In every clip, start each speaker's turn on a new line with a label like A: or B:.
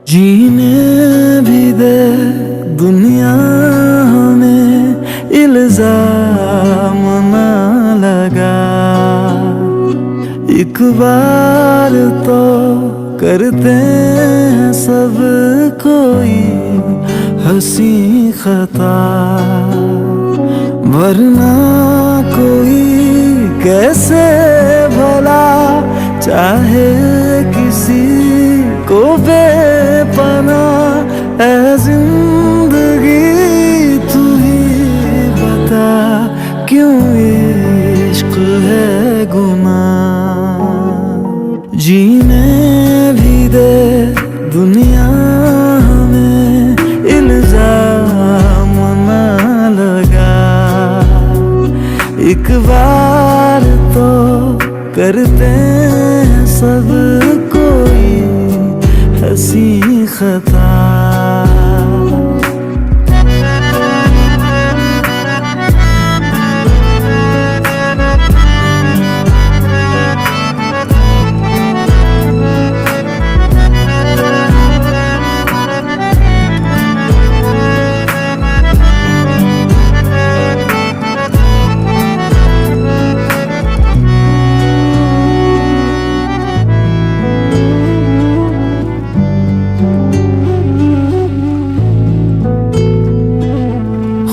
A: जीने भी दे दुनिया में इल्जाम ना लगा। एक बार तो करते हैं सब कोई हंसी खता, वरना कोई कैसे भला चाहे किसी को बेपनाह। ऐ जिंदगी तू ही बता, क्यों इश्क है गुनाह। जीने भी दे दुनिया में इल्जाम ना लगा। एक बार तो करते हैं सब कोई हंसी खता।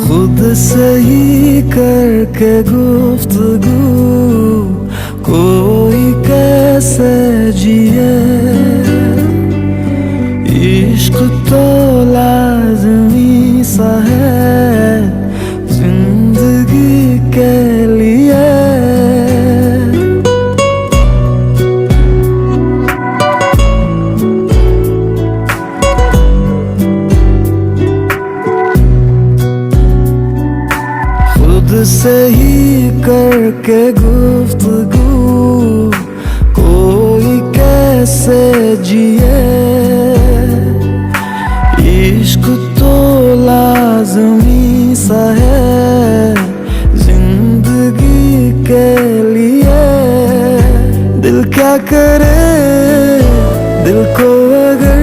A: खुद से ही करके गुफ्तगू कोई कैसे जिए। इश्क तो लाज़मी सा है जिंदगी के लिए। खुद से ही करके गुफ्तगू कोई कैसे जिए। इश्क तो लाज़मी सा है जिंदगी के लिए। दिल क्या करे, दिल को अगर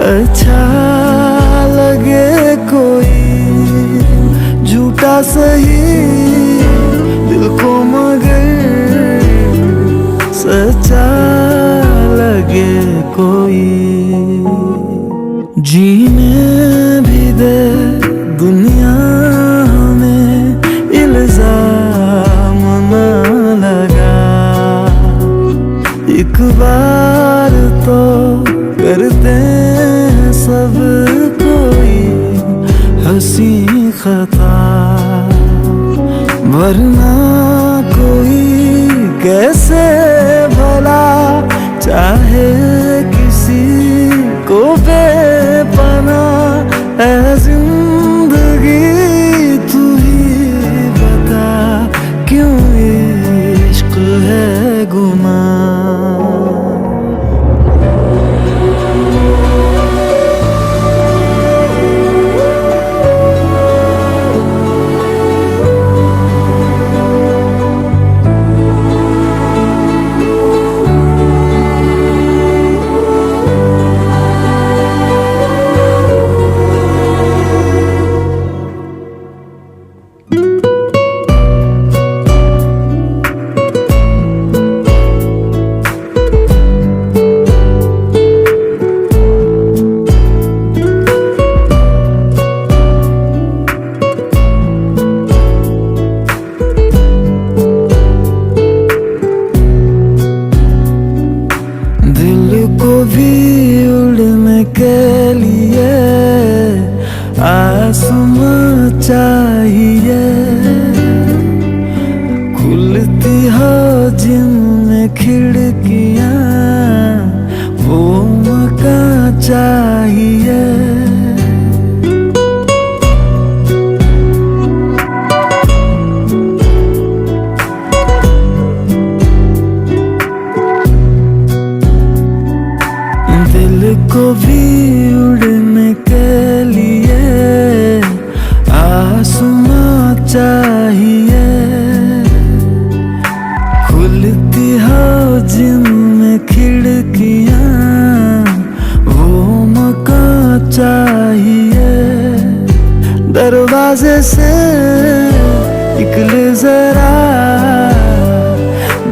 A: अच्छा लगे कोई झूठा सही दिल को मगर सच्चा लगे कोई। जीने भी दे दुनिया में इल्जाम ना लगा। एक बार तो करते हैं सब कोई हंसी खता, वरना कोई कैसे भला चाहे किसी को बेपनाह। ऐ जिंदगी तू ही बता, क्यों इश्क है गुनाह।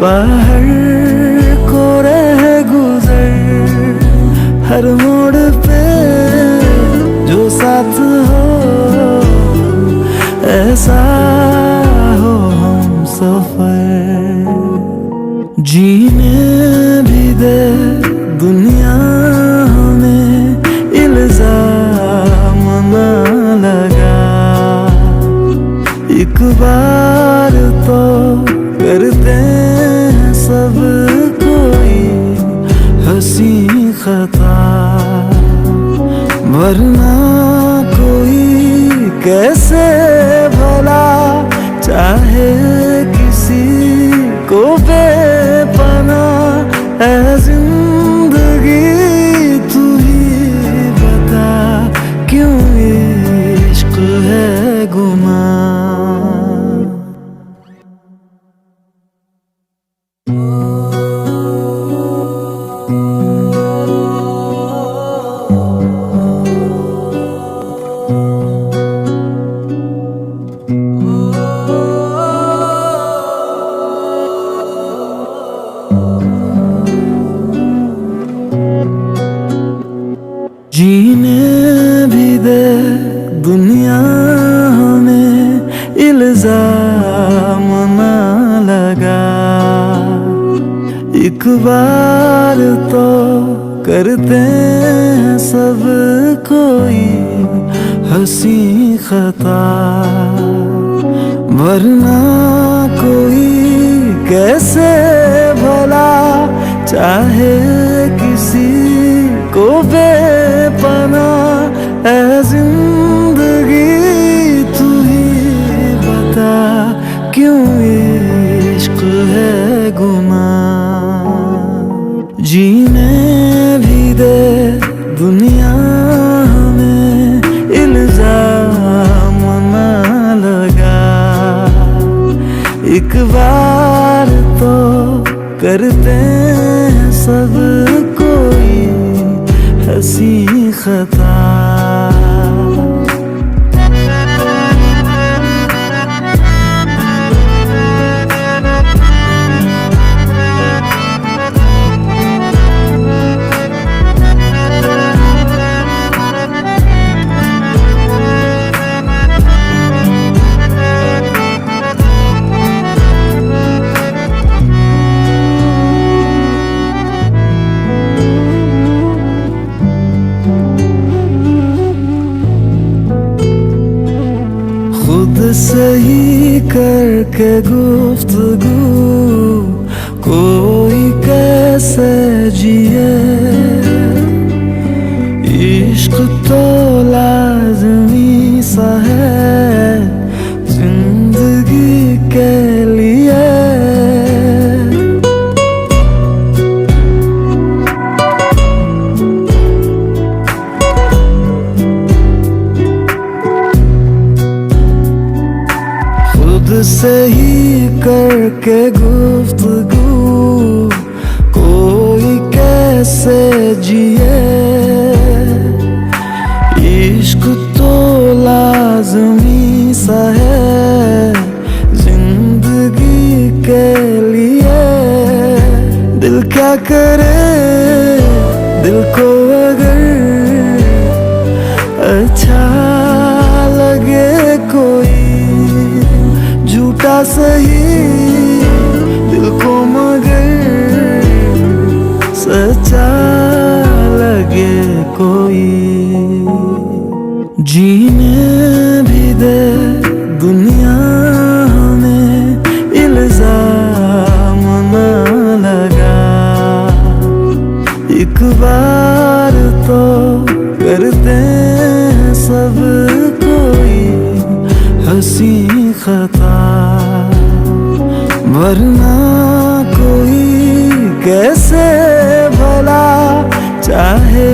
A: बाहर को रह गुजर, हर मोड़ पे जो साथ हो, ऐसा हो हम सफर। जीने भी दे दुनिया हमें, इल्जाम ना लगा। एक बार तो करते हैं सब कोई हंसी खता, वरना कोई कैसे भला चाहे किसी को बेपनाह। ऐ जिंदगी तू ही बता, क्यों इश्क है गुनाह। जीने भी दे दुनिया हमें, इल्जाम ना लगा। एक बार तो करते हैं सब कोई हंसी खता, वरना कोई कैसे भला चाहे किसी को बेपनाह। ऐ जिंदगी तू ही बता, क्यों इश्क है गुनाह। जीने भी दे दुनिया हमें, इल्जाम ना लगा। एक बार तो करते हैं सब कोई हंसी खता। खुद से ही करके गुफ्तगू कोई कैसे जिए। इश्क तो लाज़मी सा है जिंदगी के लिए। खुद से ही करके गुफ्तगू कोई कैसे जिए। इश्क तो लाज़मी सा है जिंदगी के लिए। दिल क्या करे, दिल को अगर अच्छा लगे कोई, झूठा सही दिल को मगर सच्चा लगे कोई। जीने भी दे दुनिया हमें, इल्जाम ना लगा। एक बार तो करते हैं सब कोई हंसी खता, वरना कोई कैसे भला चाहे